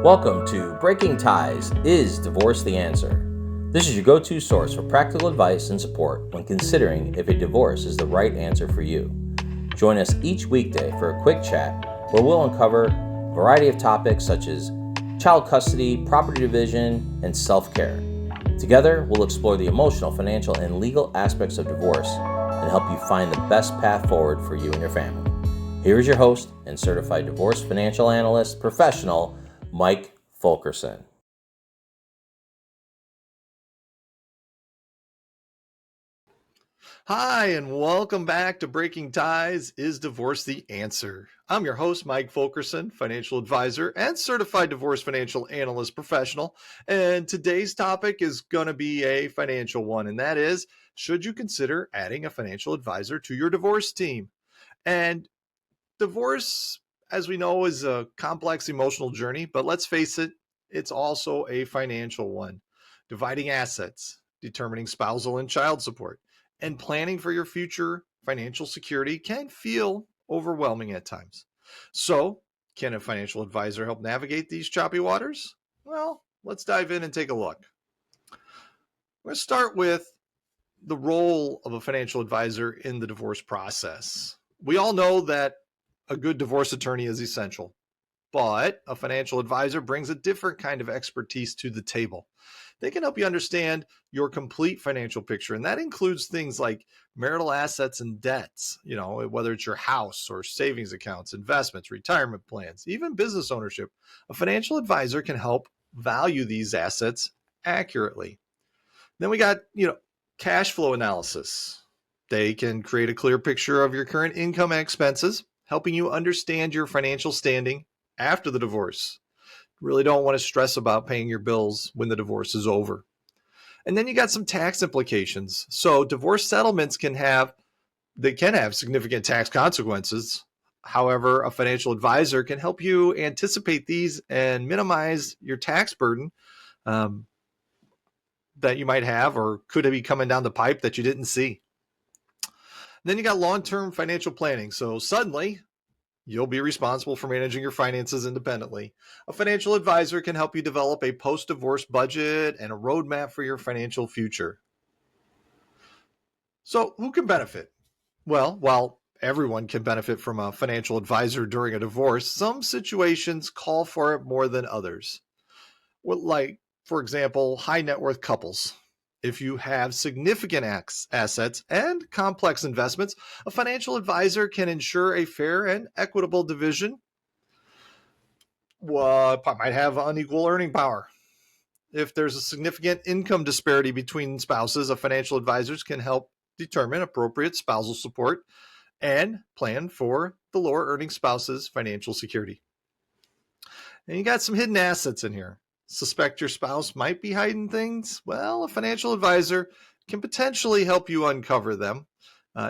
Welcome to Breaking Ties, Is Divorce the Answer? This is your go-to source for practical advice and support when considering if a divorce is the right answer for you. Join us each weekday for a quick chat where we'll uncover a variety of topics such as child custody, property division, and self-care. Together, we'll explore the emotional, financial, and legal aspects of divorce and help you find the best path forward for you and your family. Here is your host and Certified Divorce Financial Analyst professional, Mike Fulkerson. Hi, and welcome back to Breaking Ties, Is Divorce the Answer? I'm your host, Mike Fulkerson, financial advisor and certified divorce financial analyst professional. And today's topic is going to be a financial one, and that is, should you consider adding a financial advisor to your divorce team? And divorce, as we know, is a complex emotional journey, but let's face it, it's also a financial one. Dividing assets, determining spousal and child support, and planning for your future financial security can feel overwhelming at times. So, can a financial advisor help navigate these choppy waters? Well, let's dive in and take a look. Let's start with the role of a financial advisor in the divorce process. We all know that a good divorce attorney is essential, but a financial advisor brings a different kind of expertise to the table. They can help you understand your complete financial picture, and that includes things like marital assets and debts, whether it's your house or savings accounts, investments, retirement plans, even business ownership. A financial advisor can help value these assets accurately. Then we got, cash flow analysis. They can create a clear picture of your current income and expenses, helping you understand your financial standing after the divorce. Really don't want to stress about paying your bills when the divorce is over. And then you got some tax implications. So divorce settlements can have significant tax consequences. However, a financial advisor can help you anticipate these and minimize your tax burden that you might have or could be coming down the pipe that you didn't see. Then you got long-term financial planning. So suddenly, you'll be responsible for managing your finances independently. A financial advisor can help you develop a post-divorce budget and a roadmap for your financial future. So who can benefit? Well, while everyone can benefit from a financial advisor during a divorce, some situations call for it more than others. Like, for example, high net worth couples. If you have significant assets and complex investments, a financial advisor can ensure a fair and equitable division. Might have unequal earning power. If there's a significant income disparity between spouses, a financial advisors can help determine appropriate spousal support and plan for the lower earning spouse's financial security. And you got some hidden assets in here. Suspect your spouse might be hiding things? Well, a financial advisor can potentially help you uncover them.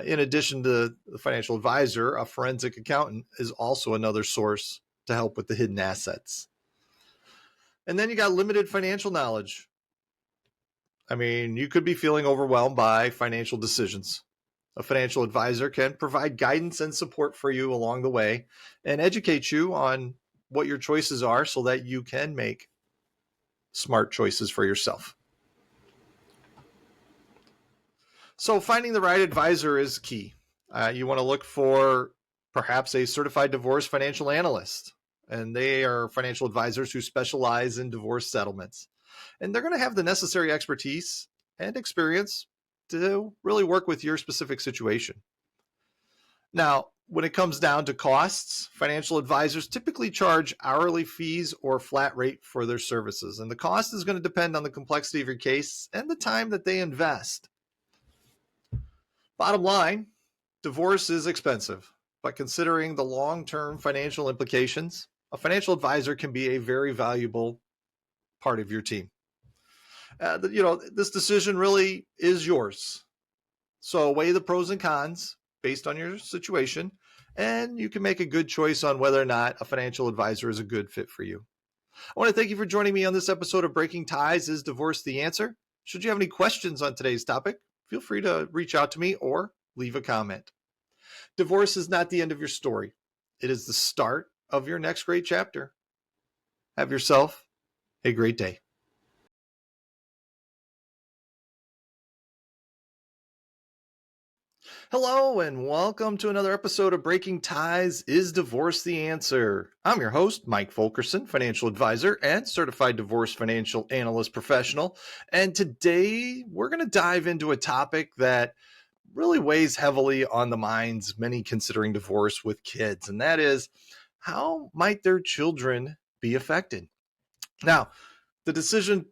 In addition to the financial advisor, a forensic accountant is also another source to help with the hidden assets. And then you got limited financial knowledge. I mean, you could be feeling overwhelmed by financial decisions. A financial advisor can provide guidance and support for you along the way and educate you on what your choices are so that you can make smart choices for yourself. So finding the right advisor is key. You want to look for perhaps a certified divorce financial analyst, and they are financial advisors who specialize in divorce settlements. And they're going to have the necessary expertise and experience to really work with your specific situation. Now, when it comes down to costs, financial advisors typically charge hourly fees or flat rate for their services. And the cost is going to depend on the complexity of your case and the time that they invest. Bottom line, divorce is expensive, but considering the long-term financial implications, a financial advisor can be a very valuable part of your team. This decision really is yours. So weigh the pros and cons based on your situation, and you can make a good choice on whether or not a financial advisor is a good fit for you. I want to thank you for joining me on this episode of Breaking Ties, Is Divorce the Answer? Should you have any questions on today's topic, feel free to reach out to me or leave a comment. Divorce is not the end of your story. It is the start of your next great chapter. Have yourself a great day. Hello, and welcome to another episode of Breaking Ties. Is Divorce the Answer? I'm your host, Mike Fulkerson, financial advisor and certified divorce financial analyst professional. And today we're going to dive into a topic that really weighs heavily on the minds many considering divorce with kids, and that is, how might their children be affected? Now, the decision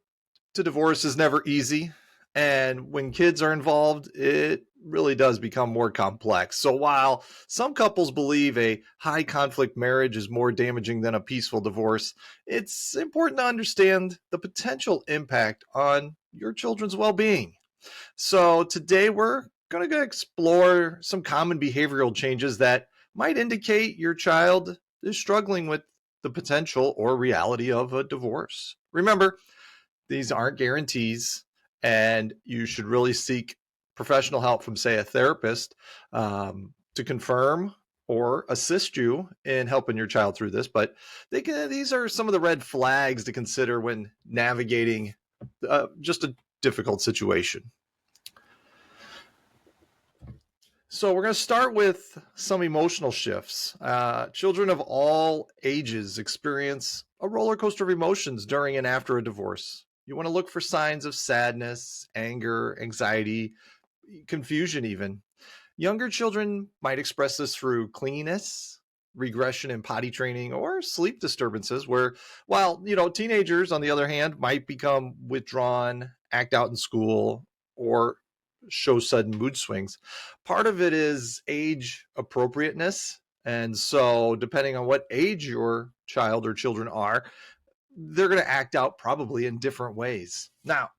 to divorce is never easy. And when kids are involved, it really does become more complex. So while some couples believe a high conflict marriage is more damaging than a peaceful divorce, it's important to understand the potential impact on your children's well being. So today we're going to explore some common behavioral changes that might indicate your child is struggling with the potential or reality of a divorce. Remember, these aren't guarantees, and you should really seek professional help from, say, a therapist to confirm or assist you in helping your child through this. But these are some of the red flags to consider when navigating just a difficult situation. So we're going to start with some emotional shifts. Children of all ages experience a roller coaster of emotions during and after a divorce. You want to look for signs of sadness, anger, anxiety, confusion even. Younger children might express this through clinginess, regression in potty training, or sleep disturbances, while teenagers, on the other hand, might become withdrawn, act out in school, or show sudden mood swings. Part of it is age appropriateness. And so, depending on what age your child or children are, they're going to act out probably in different ways. Now,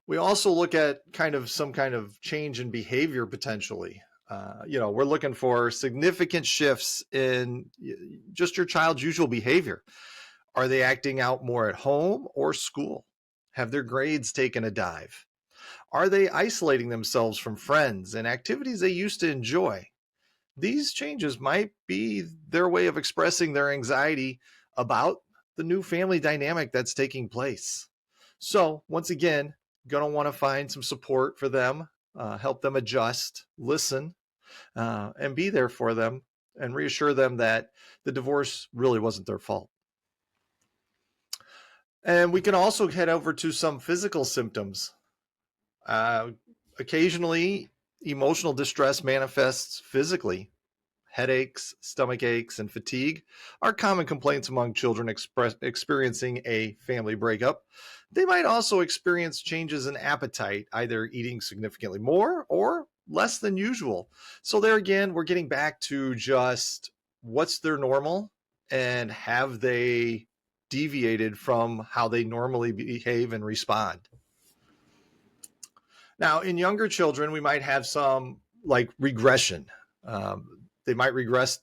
we also look at some kind of change in behavior potentially. We're looking for significant shifts in just your child's usual behavior. Are they acting out more at home or school? Have their grades taken a dive? Are they isolating themselves from friends and activities they used to enjoy? These changes might be their way of expressing their anxiety about the new family dynamic that's taking place. So, once again, going to want to find some support for them, help them adjust, listen, and be there for them, and reassure them that the divorce really wasn't their fault. And we can also head over to some physical symptoms. Occasionally, emotional distress manifests physically. Headaches, stomach aches, and fatigue are common complaints among children experiencing a family breakup. They might also experience changes in appetite, either eating significantly more or less than usual. So there again, we're getting back to just what's their normal, and have they deviated from how they normally behave and respond. Now, in younger children, we might have some like regression. They might regress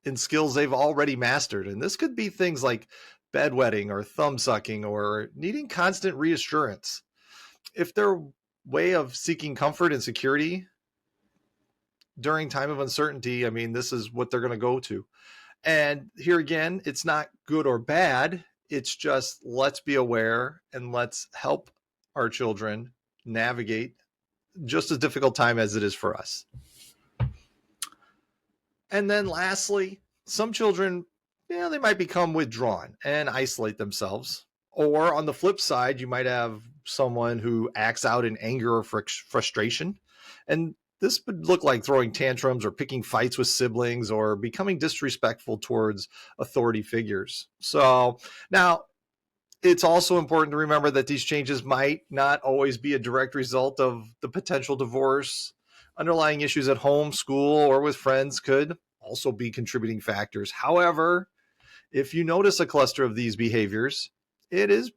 in skills they've already mastered. And this could be things like bedwetting or thumb sucking or needing constant reassurance. If their way of seeking comfort and security during time of uncertainty, I mean, this is what they're going to go to. And here again, it's not good or bad. It's just, let's be aware and let's help our children navigate just as difficult time as it is for us. And then lastly, some children, they might become withdrawn and isolate themselves. Or on the flip side, you might have someone who acts out in anger or frustration. And this would look like throwing tantrums or picking fights with siblings or becoming disrespectful towards authority figures. So now, it's also important to remember that these changes might not always be a direct result of the potential divorce. Underlying issues at home, school, or with friends could also be contributing factors. However, if you notice a cluster of these behaviors, it is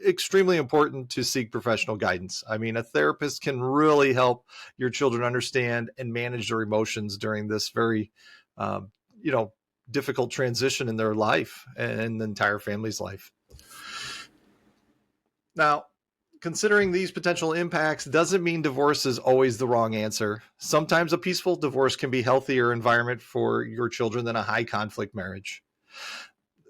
extremely important to seek professional guidance. I mean, a therapist can really help your children understand and manage their emotions during this very, difficult transition in their life and the entire family's life. Now, considering these potential impacts doesn't mean divorce is always the wrong answer. Sometimes a peaceful divorce can be a healthier environment for your children than a high conflict marriage.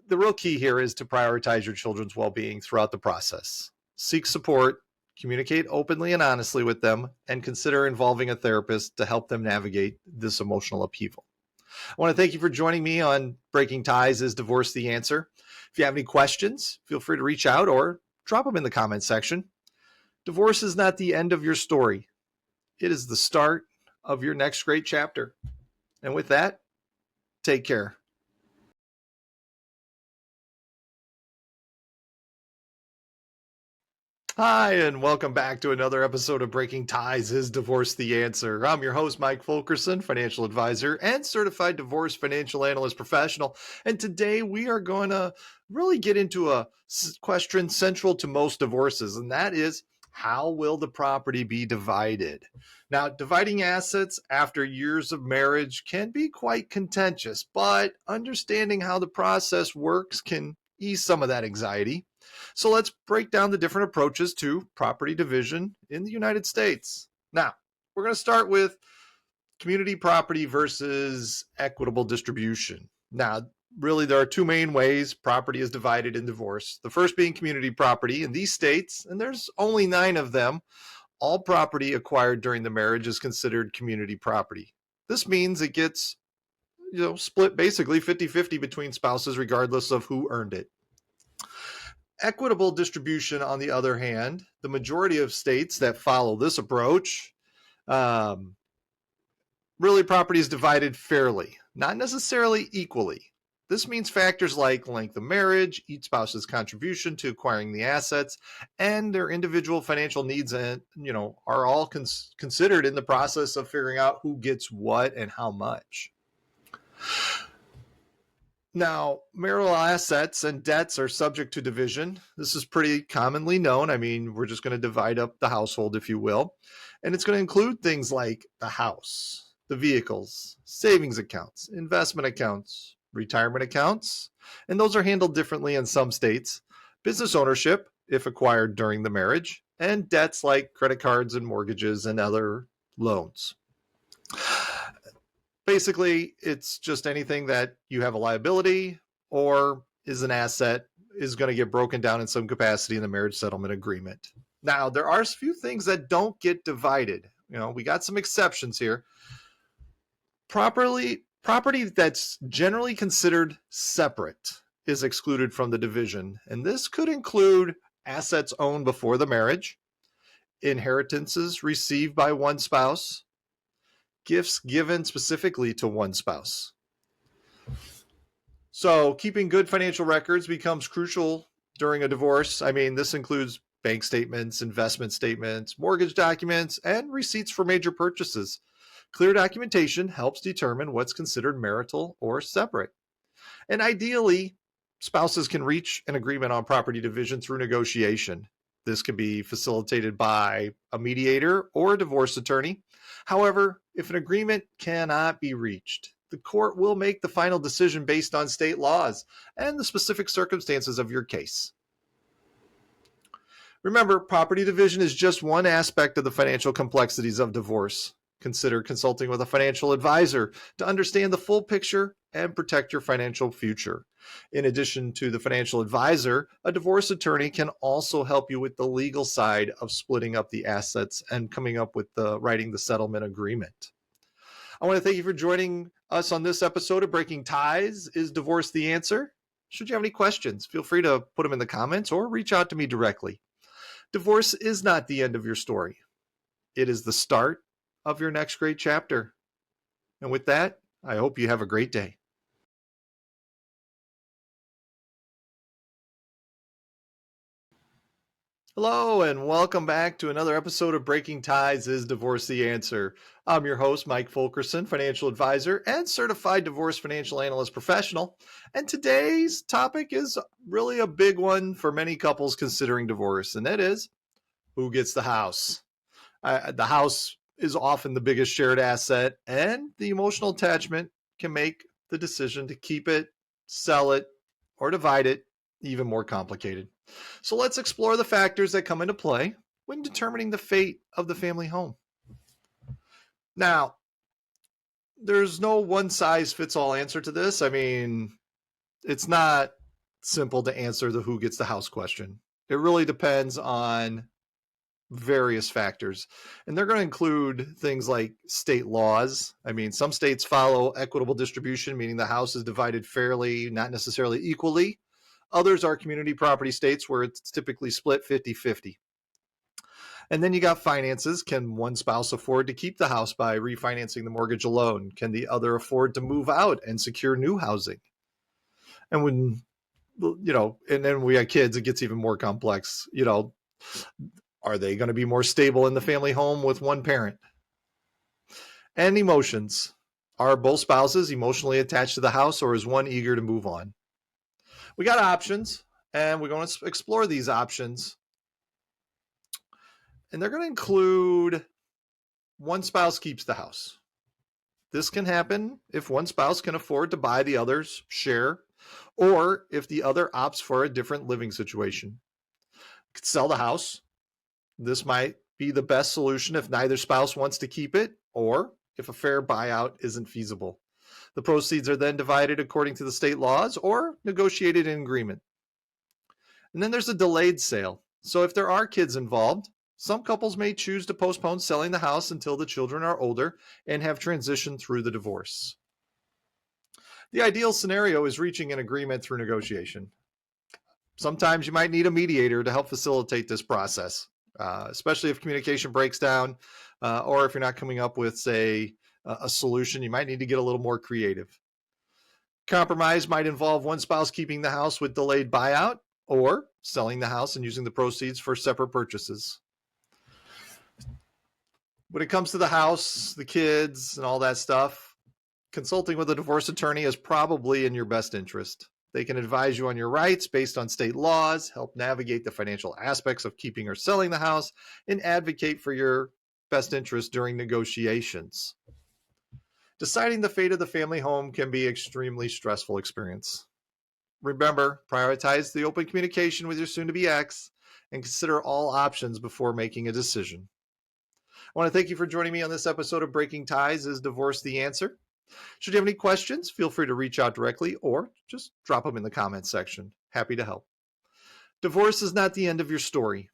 the real key here is to prioritize your children's well-being throughout the process. Seek support, communicate openly and honestly with them, and consider involving a therapist to help them navigate this emotional upheaval. I want to thank you for joining me on Breaking Ties Is Divorce the Answer? If you have any questions, feel free to reach out or drop them in the comment section. Divorce is not the end of your story. It is the start of your next great chapter. And with that, take care. Hi, and welcome back to another episode of Breaking Ties Is Divorce the Answer? I'm your host, Mike Fulkerson, financial advisor and certified divorce financial analyst professional. And today we are going to really get into a question central to most divorces, and that is, how will the property be divided? Now, dividing assets after years of marriage can be quite contentious, but understanding how the process works can ease some of that anxiety. So let's break down the different approaches to property division in the United States. Now, we're going to start with community property versus equitable distribution. Now, really, there are two main ways property is divided in divorce. The first being community property. In these states, and there's only 9 of them, all property acquired during the marriage is considered community property. This means it gets, split basically 50-50 between spouses, regardless of who earned it. Equitable distribution, on the other hand, the majority of states that follow this approach, really property is divided fairly, not necessarily equally. This means factors like length of marriage, each spouse's contribution to acquiring the assets, and their individual financial needs, and are all considered in the process of figuring out who gets what and how much. Now, marital assets and debts are subject to division. This is pretty commonly known. I mean, we're just going to divide up the household, if you will. And it's going to include things like the house, the vehicles, savings accounts, investment accounts, retirement accounts, and those are handled differently in some states. Business ownership, if acquired during the marriage, and debts like credit cards and mortgages and other loans. Basically, it's just anything that you have a liability or is an asset is going to get broken down in some capacity in the marriage settlement agreement. Now, there are a few things that don't get divided. We got some exceptions here. Property that's generally considered separate is excluded from the division, and this could include assets owned before the marriage, inheritances received by one spouse, gifts given specifically to one spouse. So keeping good financial records becomes crucial during a divorce. I mean, this includes bank statements, investment statements, mortgage documents, and receipts for major purchases. Clear documentation helps determine what's considered marital or separate. And ideally, spouses can reach an agreement on property division through negotiation. This can be facilitated by a mediator or a divorce attorney. However, if an agreement cannot be reached, the court will make the final decision based on state laws and the specific circumstances of your case. Remember, property division is just one aspect of the financial complexities of divorce. Consider consulting with a financial advisor to understand the full picture and protect your financial future. In addition to the financial advisor, a divorce attorney can also help you with the legal side of splitting up the assets and coming up with writing the settlement agreement. I want to thank you for joining us on this episode of Breaking Ties Is Divorce the Answer? Should you have any questions, feel free to put them in the comments or reach out to me directly. Divorce is not the end of your story. It is the start of your next great chapter. And with that, I hope you have a great day. Hello, and welcome back to another episode of Breaking Ties Is Divorce the Answer? I'm your host, Mike Fulkerson, financial advisor and certified divorce financial analyst professional. And today's topic is really a big one for many couples considering divorce, and that is, who gets the house? The house is often the biggest shared asset, and the emotional attachment can make the decision to keep it, sell it, or divide it even more complicated. So let's explore the factors that come into play when determining the fate of the family home. Now, there's no one size fits all answer to this. I mean, it's not simple to answer the who gets the house question. It really depends on various factors, and they're going to include things like state laws. I mean, some states follow equitable distribution, meaning the house is divided fairly, not necessarily equally. Others are community property states where it's typically split 50-50. And then you got finances. Can one spouse afford to keep the house by refinancing the mortgage alone? Can the other afford to move out and secure new housing? And and then we have kids, it gets even more complex. Are they going to be more stable in the family home with one parent? And emotions. Are both spouses emotionally attached to the house, or is one eager to move on? We got options, and we're going to explore these options. And they're going to include one spouse keeps the house. This can happen if one spouse can afford to buy the other's share, or if the other opts for a different living situation. Could sell the house. This might be the best solution if neither spouse wants to keep it, or if a fair buyout isn't feasible. The proceeds are then divided according to the state laws or negotiated in agreement. And then there's a delayed sale. So if there are kids involved, some couples may choose to postpone selling the house until the children are older and have transitioned through the divorce. The ideal scenario is reaching an agreement through negotiation. Sometimes you might need a mediator to help facilitate this process, especially if communication breaks down, or if you're not coming up with, say, a solution. You might need to get a little more creative. Compromise might involve one spouse keeping the house with delayed buyout, or selling the house and using the proceeds for separate purchases. When it comes to the house, the kids, and all that stuff, consulting with a divorce attorney is probably in your best interest. They can advise you on your rights based on state laws, help navigate the financial aspects of keeping or selling the house, and advocate for your best interest during negotiations. Deciding the fate of the family home can be an extremely stressful experience. Remember, prioritize the open communication with your soon-to-be ex and consider all options before making a decision. I want to thank you for joining me on this episode of Breaking Ties. Is Divorce the Answer? Should you have any questions, feel free to reach out directly or just drop them in the comments section. Happy to help. Divorce is not the end of your story.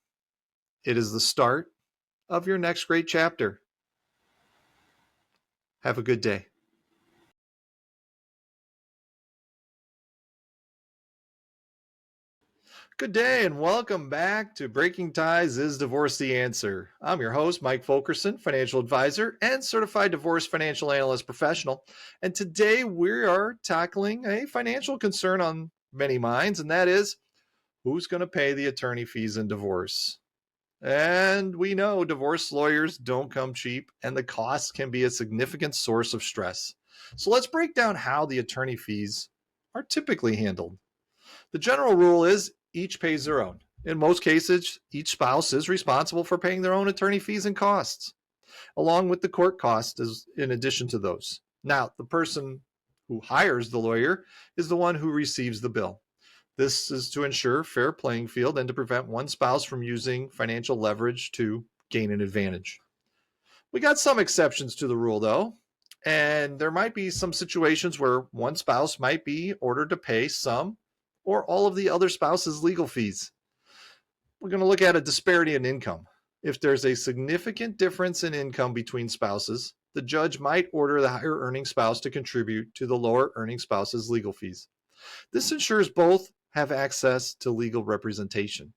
It is the start of your next great chapter. Have a good day. Good day and welcome back to Breaking Ties. Is Divorce the Answer? I'm your host, Mike Fulkerson, financial advisor and certified divorce financial analyst professional. And today we are tackling a financial concern on many minds, and that is who's going to pay the attorney fees in divorce? And we know divorce lawyers don't come cheap, and the costs can be a significant source of stress. So let's break down how the attorney fees are typically handled. The general rule is each pays their own. In most cases, each spouse is responsible for paying their own attorney fees and costs, along with the court costs in addition to those. Now, the person who hires the lawyer is the one who receives the bill. This is to ensure fair playing field and to prevent one spouse from using financial leverage to gain an advantage. We got some exceptions to the rule, though, and there might be some situations where one spouse might be ordered to pay some or all of the other spouse's legal fees. We're going to look at a disparity in income. If there's a significant difference in income between spouses, the judge might order the higher earning spouse to contribute to the lower earning spouse's legal fees. This ensures both have access to legal representation.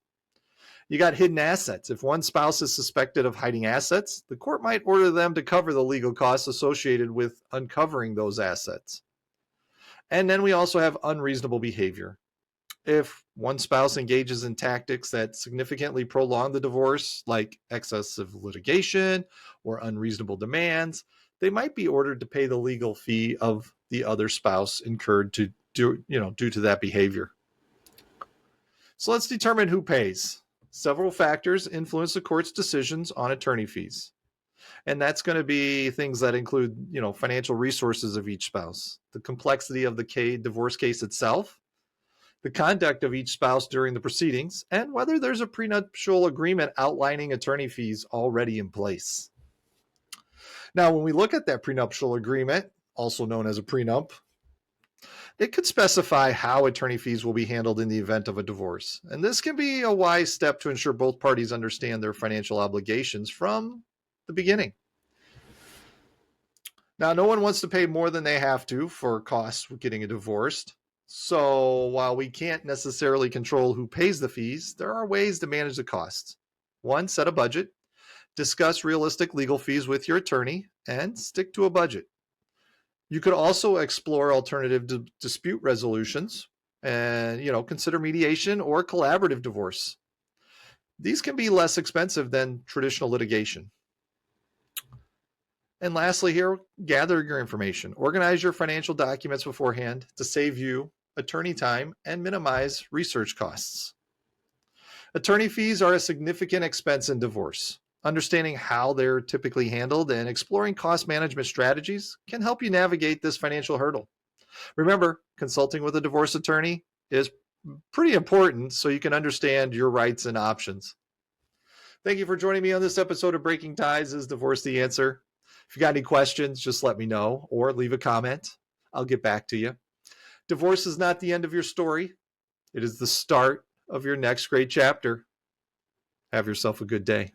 You got hidden assets. If one spouse is suspected of hiding assets, the court might order them to cover the legal costs associated with uncovering those assets. And then we also have unreasonable behavior. If one spouse engages in tactics that significantly prolong the divorce, like excessive litigation or unreasonable demands, they might be ordered to pay the legal fee of the other spouse incurred due to that behavior. So let's determine who pays. Several factors influence the court's decisions on attorney fees. And that's going to be things that include, financial resources of each spouse, the complexity of the divorce case itself, the conduct of each spouse during the proceedings, and whether there's a prenuptial agreement outlining attorney fees already in place. Now, when we look at that prenuptial agreement, also known as a prenup, It could specify how attorney fees will be handled in the event of a divorce. And this can be a wise step to ensure both parties understand their financial obligations from the beginning. Now, no one wants to pay more than they have to for costs with getting a divorce. So while we can't necessarily control who pays the fees, there are ways to manage the costs. One, set a budget, discuss realistic legal fees with your attorney, and stick to a budget. You could also explore alternative dispute resolutions and, consider mediation or collaborative divorce. These can be less expensive than traditional litigation. And lastly here, gather your information. Organize your financial documents beforehand to save you attorney time and minimize research costs. Attorney fees are a significant expense in divorce. Understanding how they're typically handled and exploring cost management strategies can help you navigate this financial hurdle. Remember, consulting with a divorce attorney is pretty important so you can understand your rights and options. Thank you for joining me on this episode of Breaking Ties. Is Divorce the Answer? If you got any questions, just let me know or leave a comment. I'll get back to you. Divorce is not the end of your story. It is the start of your next great chapter. Have yourself a good day.